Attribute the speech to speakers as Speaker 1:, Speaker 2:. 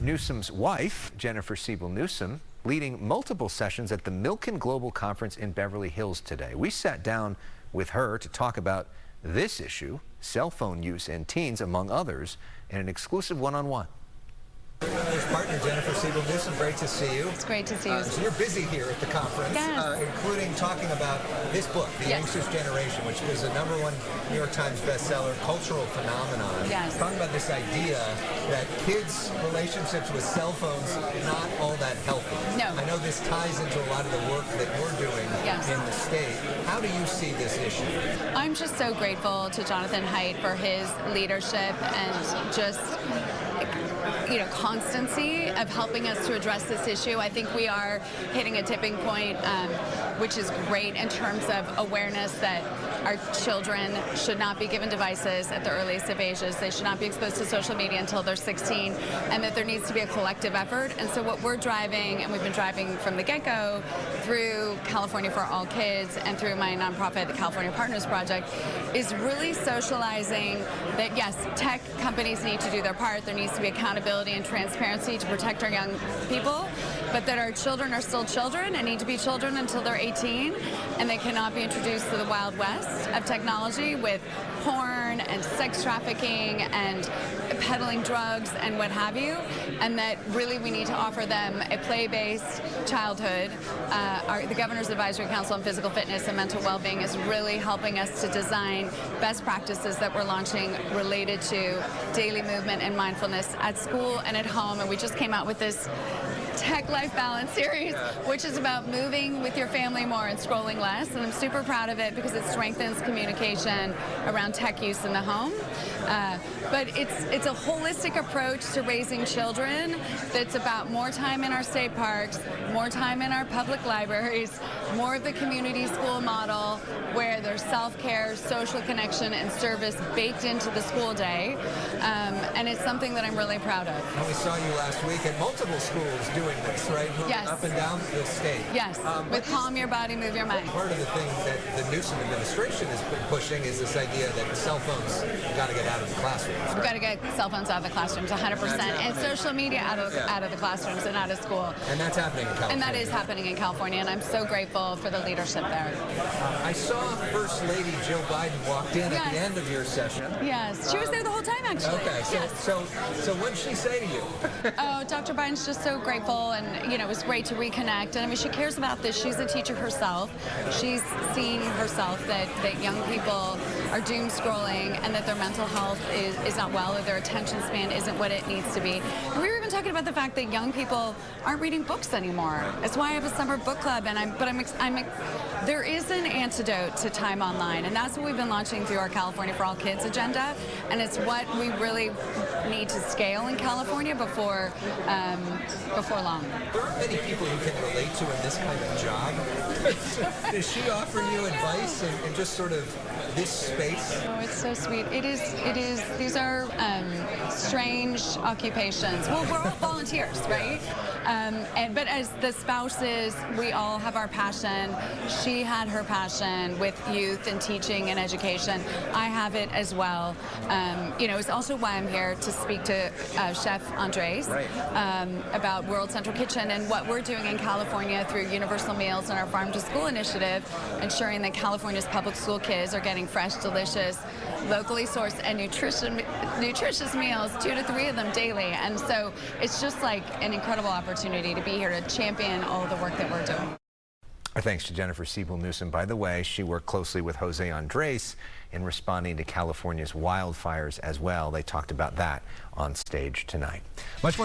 Speaker 1: Newsom's wife, Jennifer Siebel Newsom, leading multiple sessions at the Milken Global Conference in Beverly Hills today. We sat down with her to talk about this issue, cell phone use in teens, among others, in an exclusive one-on-one.
Speaker 2: Partner Jennifer Siebel Newsom, great to see you.
Speaker 3: It's great to see you.
Speaker 2: So you're busy here at the conference,
Speaker 3: yes.
Speaker 2: Including talking about this book, The
Speaker 3: Yes.
Speaker 2: Anxious Generation, which is a #1 New York Times bestseller, cultural phenomenon.
Speaker 3: Yes.
Speaker 2: Talking about this idea that kids' relationships with cell phones are not all that healthy.
Speaker 3: No.
Speaker 2: I know this ties into a lot of the work that you're doing
Speaker 3: Yes.
Speaker 2: in the state. How do you see this issue?
Speaker 3: I'm just so grateful to Jonathan Haidt for his leadership and just constancy of helping us to address this issue. I think we are hitting a tipping point, which is great in terms of awareness that our children should not be given devices at the earliest of ages. They should not be exposed to social media until they're 16, and that there needs to be a collective effort. And so what we're driving, and we've been driving from the get-go through California for All Kids and through my nonprofit, the California Partners Project, is really socializing that, yes, tech companies need to do their part. There needs to be accountability and transparency to protect our young people, but that our children are still children and need to be children until they're 18, and they cannot be introduced to the Wild West of technology with porn and sex trafficking and peddling drugs and what have you, and that really we need to offer them a play-based childhood. The Governor's Advisory Council on Physical Fitness and Mental Well-Being is really helping us to design best practices that we're launching related to daily movement and mindfulness at school and at home, and we just came out with this Tech Life Balance series, which is about moving with your family more and scrolling less, and I'm super proud of it because it strengthens communication around tech use in the home. But it's a holistic approach to raising children that's about more time in our state parks, more time in our public libraries, more of the community school model where there's self-care, social connection, and service baked into the school day. And it's something that I'm really proud of.
Speaker 2: And we saw you last week at multiple schools doing this, right? Moving
Speaker 3: Yes.
Speaker 2: up and down the state.
Speaker 3: Yes, with Calm Your Body, Move Your Mind.
Speaker 2: Part of the thing that the Newsom administration has been pushing is this idea that cell phones got to get out of the classrooms. Right?
Speaker 3: We've got to get cell phones out of the classrooms 100%, and social media out of the classrooms and out of school.
Speaker 2: And that's happening in California.
Speaker 3: And that is happening in California, and I'm so grateful for the leadership there.
Speaker 2: I saw First Lady Joe Biden walked in at the end of your session.
Speaker 3: Yes, she was there the whole time, actually.
Speaker 2: Okay, so what did she say to you?
Speaker 3: Oh, Dr. Biden's just so grateful, and it was great to reconnect. And I mean, she cares about this. She's a teacher herself. She's seen herself that young people are doom scrolling and that their mental health is not well, or their attention span isn't what it needs to be. And we were even talking about the fact that young people aren't reading books anymore. That's why I have a summer book club, and there is an antidote to time online, and that's what we've been launching through our California for All Kids agenda, and it's what we really need to scale in California before long.
Speaker 2: There aren't many people you can relate to in this kind of job. Does she offer you advice in just sort of this space?
Speaker 3: Oh, it's so sweet. It is. These are strange occupations. Well, we're all volunteers, right? But as the spouses, we all have our passion. She had her passion with youth and teaching and education. I have it as well. It's also why I'm here to speak to Chef Andres about World Central Kitchen and what we're doing in California through Universal Meals and our Farm to School initiative, ensuring that California's public school kids are getting fresh, delicious, locally sourced, and nutritious meals, 2 to 3 of them daily. And so it's just like an incredible opportunity to be here to champion all the work that we're doing.
Speaker 1: Our thanks to Jennifer Siebel Newsom. By the way, she worked closely with Jose Andres in responding to California's wildfires as well. They talked about that on stage tonight. Much more